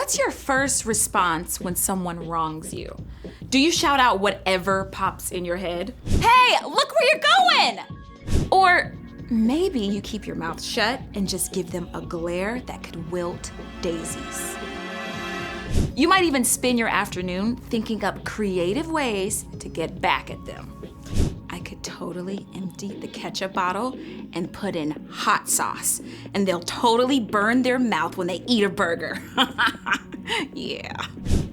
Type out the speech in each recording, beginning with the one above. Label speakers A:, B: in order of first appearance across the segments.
A: What's your first response when someone wrongs you? Do you shout out whatever pops in your head? Hey, look where you're going! Or maybe you keep your mouth shut and just give them a glare that could wilt daisies. You might even spend your afternoon thinking up creative ways to get back at them. I could totally empty the ketchup bottle and put in hot sauce, and they'll totally burn their mouth when they eat a burger. Yeah.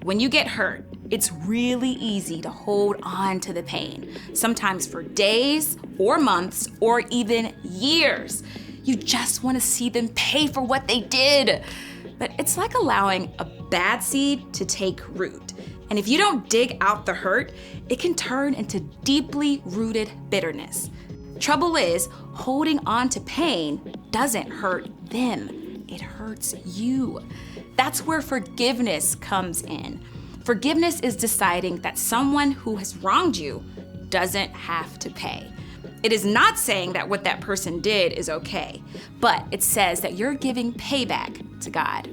A: When you get hurt, it's really easy to hold on to the pain, sometimes for days or months or even years. You just want to see them pay for what they did. But it's like allowing a bad seed to take root. And if you don't dig out the hurt, it can turn into deeply rooted bitterness. Trouble is, holding on to pain doesn't hurt them. It hurts you. That's where forgiveness comes in. Forgiveness is deciding that someone who has wronged you doesn't have to pay. It is not saying that what that person did is okay, but it says that you're giving payback to God.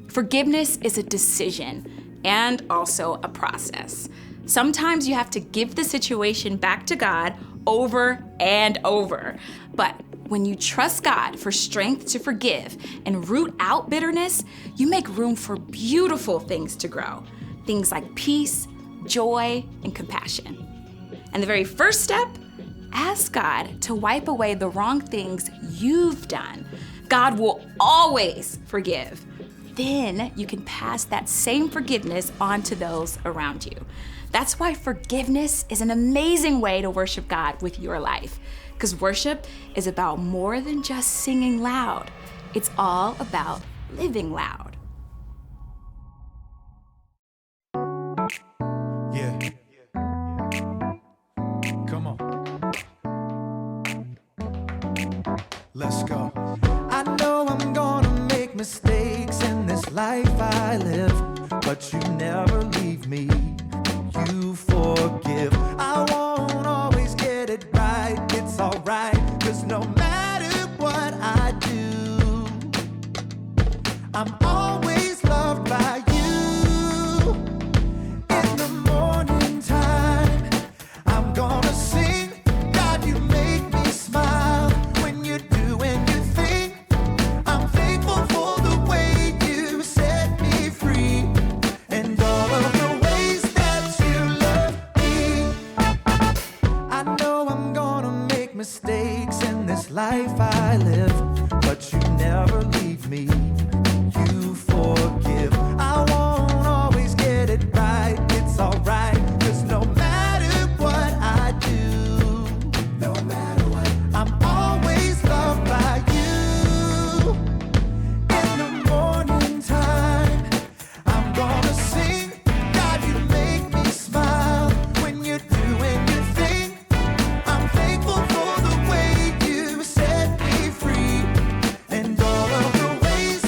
A: Forgiveness is a decision and also a process. Sometimes you have to give the situation back to God over and over. But when you trust God for strength to forgive and root out bitterness, you make room for beautiful things to grow. Things like peace, joy, and compassion. And the very first step, ask God to wipe away the wrong things you've done. God will always forgive. Then you can pass that same forgiveness on to those around you. That's why forgiveness is an amazing way to worship God with your life. Because worship is about more than just singing loud. It's all about living loud.
B: Yeah. Come on. Let's go. I know I'm gonna make mistakes in this life I live, but you never leave me. You forgive. I won't always get it right. It's alright, 'cause no matter what I do, I'm always loved by you. In the morning time, I'm gonna sing. God, you make me smile when you're doing your thing. I'm thankful for the way you set me free and all of the ways that you love me. I know I'm gonna make mistakes in this life I live, but you never leave me. You forgive. I won't always get it right. It's alright, 'cause no matter what I do, no matter what, I'm always loved by you. In the morning time, I'm gonna sing. God, you make me smile when you're doing your thing. I'm thankful for the way you set me free and all of the ways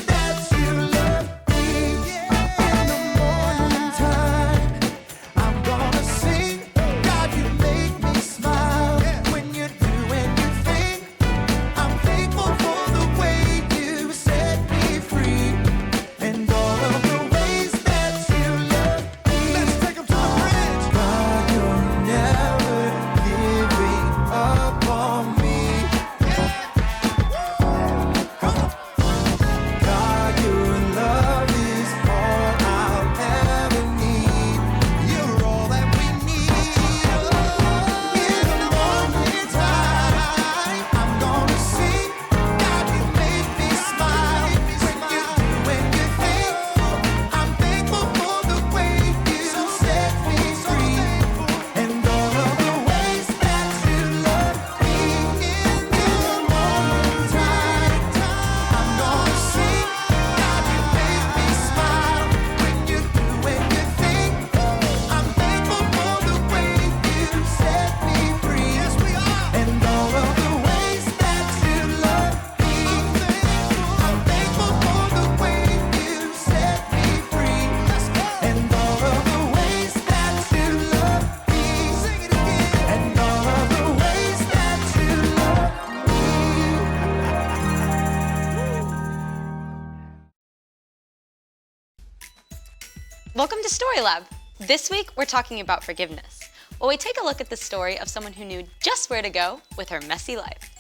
C: Welcome to Story Lab. This week, we're talking about forgiveness. Well, we take a look at the story of someone who knew just where to go with her messy life.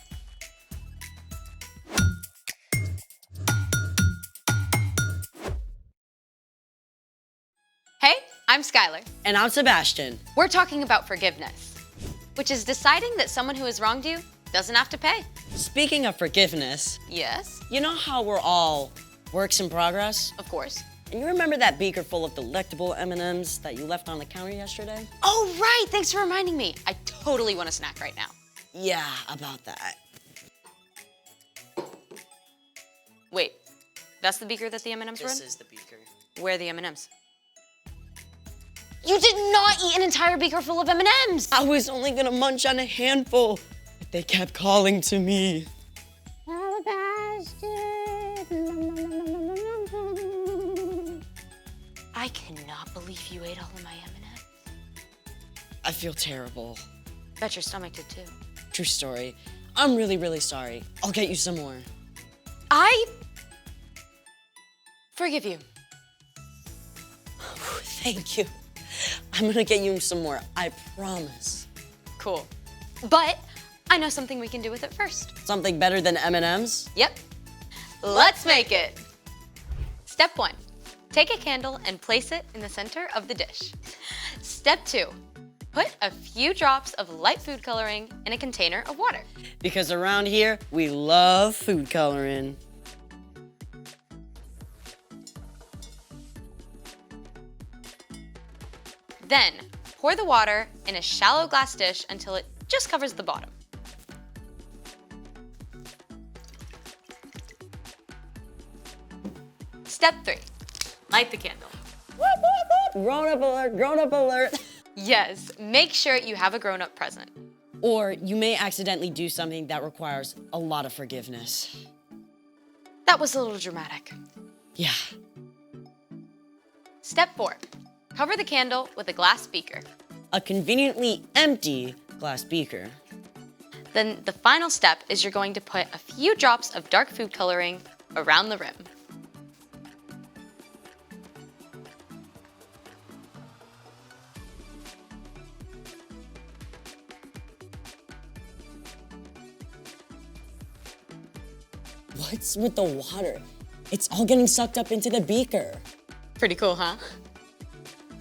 C: Hey, I'm Skylar.
D: And I'm Sebastian.
C: We're talking about forgiveness, which is deciding that someone who has wronged you doesn't have to pay.
D: Speaking of forgiveness,
C: Yes,
D: you know how we're all works in progress?
C: of course.
D: And you remember that beaker full of delectable M&Ms that you left on the counter yesterday?
C: Oh, right, thanks for reminding me. I totally want a snack right now.
D: Yeah, about that.
C: Wait, that's the beaker that the M&Ms were in?
D: This is the beaker.
C: Where are the M&Ms? You did not eat an entire beaker full of M&Ms!
D: I was only gonna munch on a handful, but they kept calling to me.
C: I cannot believe you ate all of my M&Ms.
D: I feel terrible.
C: Bet your stomach did too.
D: True story. I'm really, really sorry. I'll get you some more.
C: I forgive you.
D: Thank you. I'm gonna get you some more, I promise.
C: Cool. But I know something we can do with it first.
D: Something better than M&Ms?
C: Yep. Let's make it. Step 1. Take a candle and place it in the center of the dish. Step 2. Put a few drops of light food coloring in a container of water.
D: Because around here, we love food coloring.
C: Then, pour the water in a shallow glass dish until it just covers the bottom. Step 3. Light the candle.
D: Grown-up alert, grown-up alert.
C: Yes, make sure you have a grown-up present.
D: Or you may accidentally do something that requires a lot of forgiveness.
C: That was a little dramatic.
D: Yeah.
C: Step 4. Cover the candle with a glass beaker.
D: A conveniently empty glass beaker.
C: Then the final step is you're going to put a few drops of dark food coloring around the rim.
D: What's with the water? It's all getting sucked up into the beaker.
C: Pretty cool, huh?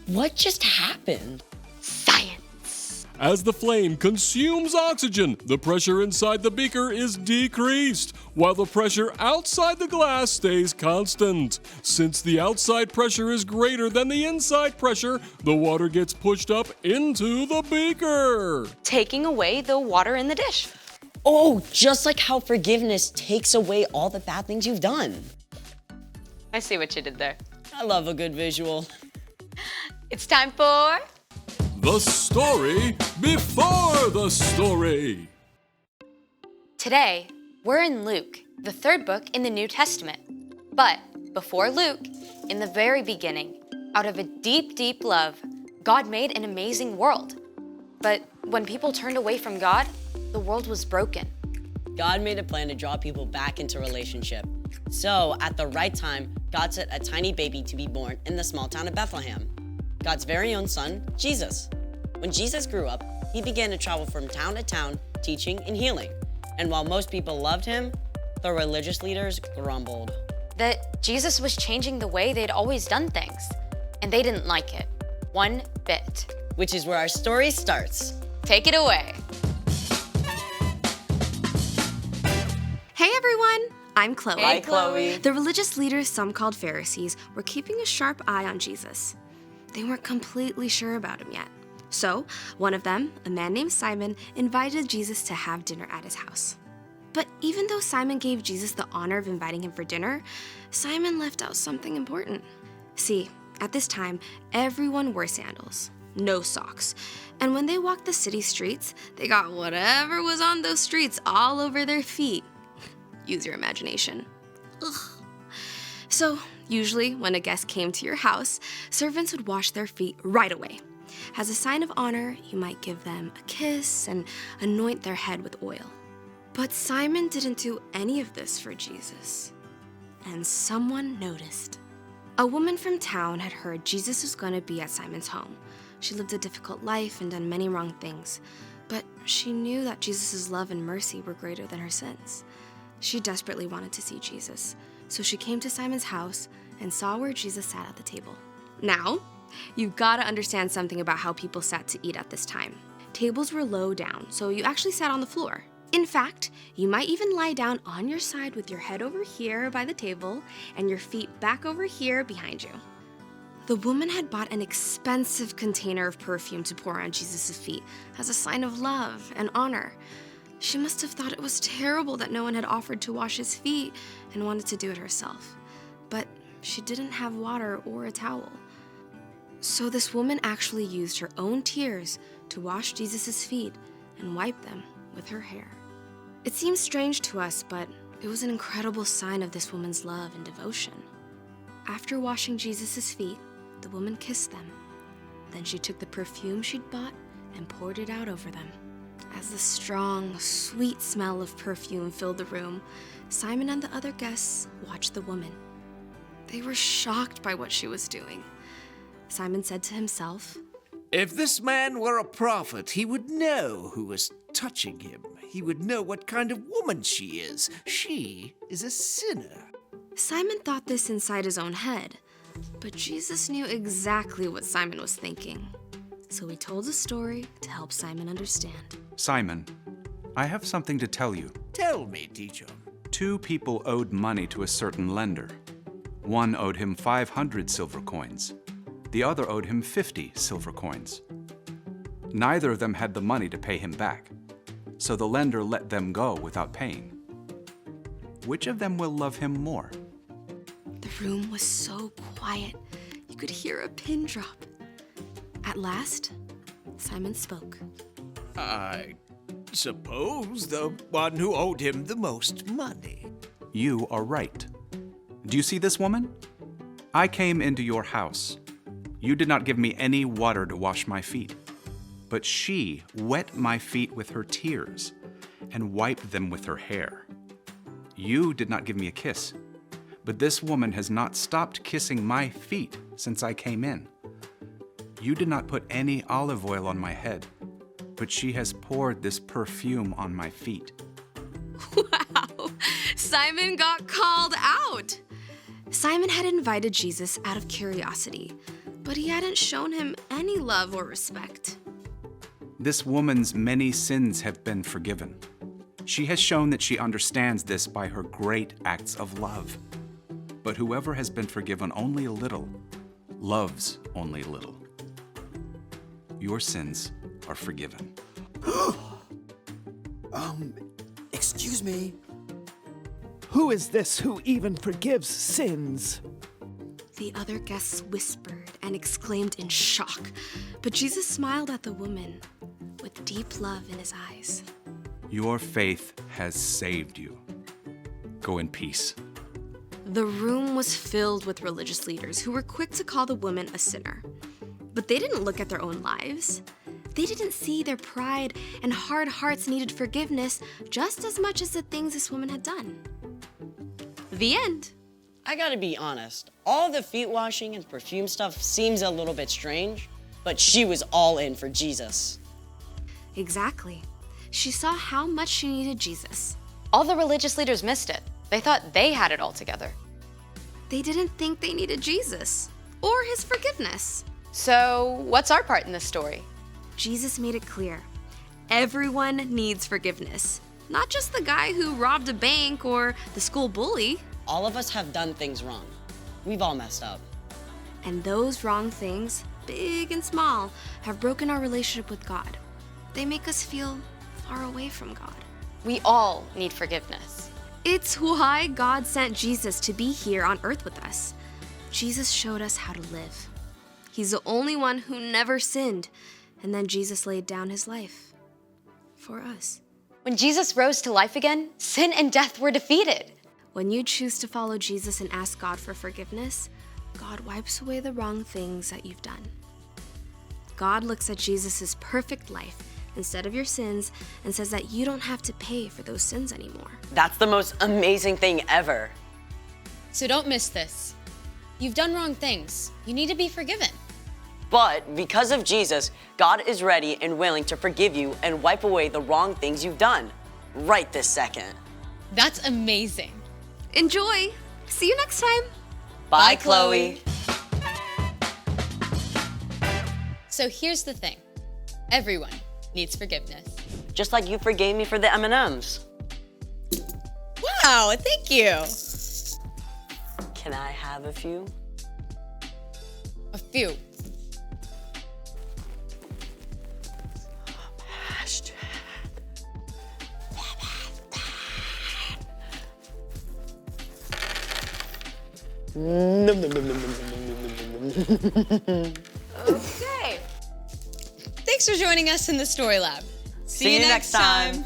D: What just happened?
C: Science!
E: As the flame consumes oxygen, the pressure inside the beaker is decreased, while the pressure outside the glass stays constant. Since the outside pressure is greater than the inside pressure, the water gets pushed up into the beaker.
C: Taking away the water in the dish.
D: Oh, just like how forgiveness takes away all the bad things you've done.
C: I see what you did there.
D: I love a good visual.
C: It's time for...
E: The story before the story.
C: Today, we're in Luke, the 3rd book in the New Testament. But before Luke, in the very beginning, out of a deep, deep love, God made an amazing world. But when people turned away from God, the world was broken.
D: God made a plan to draw people back into relationship. So, at the right time, God sent a tiny baby to be born in the small town of Bethlehem. God's very own son, Jesus. When Jesus grew up, he began to travel from town to town, teaching and healing. And while most people loved him, the religious leaders grumbled.
C: That Jesus was changing the way they'd always done things. And they didn't like it. One bit.
D: Which is where our story starts.
C: Take it away.
F: Hey everyone, I'm Chloe.
C: Hey, Chloe.
F: The religious leaders, some called Pharisees, were keeping a sharp eye on Jesus. They weren't completely sure about him yet. So, one of them, a man named Simon, invited Jesus to have dinner at his house. But even though Simon gave Jesus the honor of inviting him for dinner, Simon left out something important. See, at this time, everyone wore sandals, no socks. And when they walked the city streets, they got whatever was on those streets all over their feet. Use your imagination. Ugh. So, usually when a guest came to your house, servants would wash their feet right away. As a sign of honor, you might give them a kiss and anoint their head with oil. But Simon didn't do any of this for Jesus. And someone noticed. A woman from town had heard Jesus was going to be at Simon's home. She lived a difficult life and done many wrong things, but she knew that Jesus' love and mercy were greater than her sins. She desperately wanted to see Jesus, so she came to Simon's house and saw where Jesus sat at the table. Now, you've got to understand something about how people sat to eat at this time. Tables were low down, so you actually sat on the floor. In fact, you might even lie down on your side with your head over here by the table and your feet back over here behind you. The woman had bought an expensive container of perfume to pour on Jesus' feet as a sign of love and honor. She must have thought it was terrible that no one had offered to wash his feet and wanted to do it herself. But she didn't have water or a towel. So this woman actually used her own tears to wash Jesus' feet and wipe them with her hair. It seems strange to us, but it was an incredible sign of this woman's love and devotion. After washing Jesus' feet, the woman kissed them. Then she took the perfume she'd bought and poured it out over them. As the strong, sweet smell of perfume filled the room, Simon and the other guests watched the woman. They were shocked by what she was doing. Simon said to himself,
G: "If this man were a prophet, he would know who was touching him. He would know what kind of woman she is. She is a sinner."
F: Simon thought this inside his own head, but Jesus knew exactly what Simon was thinking. So he told a story to help Simon understand.
H: Simon, I have something to tell you.
G: Tell me, teacher.
H: 2 people owed money to a certain lender. One owed him 500 silver coins. The other owed him 50 silver coins. Neither of them had the money to pay him back, so the lender let them go without paying. Which of them will love him more?
F: The room was so quiet, you could hear a pin drop. At last, Simon spoke.
G: I suppose the one who owed him the most money.
H: You are right. Do you see this woman? I came into your house. You did not give me any water to wash my feet, but she wet my feet with her tears and wiped them with her hair. You did not give me a kiss, but this woman has not stopped kissing my feet since I came in. You did not put any olive oil on my head, but she has poured this perfume on my feet.
F: Wow, Simon got called out. Simon had invited Jesus out of curiosity, but he hadn't shown him any love or respect.
H: This woman's many sins have been forgiven. She has shown that she understands this by her great acts of love. But whoever has been forgiven only a little, loves only little. Your sins are forgiven.
I: Excuse me. Who is this who even forgives sins?
F: The other guests whispered and exclaimed in shock, but Jesus smiled at the woman with deep love in his eyes.
H: Your faith has saved you. Go in peace.
F: The room was filled with religious leaders who were quick to call the woman a sinner. But they didn't look at their own lives. They didn't see their pride and hard hearts needed forgiveness just as much as the things this woman had done. The end.
D: I gotta be honest, all the feet washing and perfume stuff seems a little bit strange, but she was all in for Jesus.
F: Exactly. She saw how much she needed Jesus.
C: All the religious leaders missed it. They thought they had it all together.
F: They didn't think they needed Jesus or his forgiveness.
C: So, what's our part in this story?
F: Jesus made it clear. Everyone needs forgiveness. Not just the guy who robbed a bank or the school bully.
D: All of us have done things wrong. We've all messed up.
F: And those wrong things, big and small, have broken our relationship with God. They make us feel far away from God.
C: We all need forgiveness.
F: It's why God sent Jesus to be here on earth with us. Jesus showed us how to live. He's the only one who never sinned, and then Jesus laid down his life for us.
C: When Jesus rose to life again, sin and death were defeated.
F: When you choose to follow Jesus and ask God for forgiveness, God wipes away the wrong things that you've done. God looks at Jesus' perfect life instead of your sins and says that you don't have to pay for those sins anymore.
D: That's the most amazing thing ever.
J: So don't miss this.
C: You've done wrong things. You need to be forgiven.
D: But because of Jesus, God is ready and willing to forgive you and wipe away the wrong things you've done. Right this second.
C: That's amazing.
F: Enjoy. See you next time.
D: Bye, Chloe.
C: So here's the thing. Everyone needs forgiveness.
D: Just like you forgave me for the M&Ms.
C: Wow, thank you.
D: Can I have a few?
C: A few. Okay. Thanks for joining us in the Story Lab.
D: See you next time.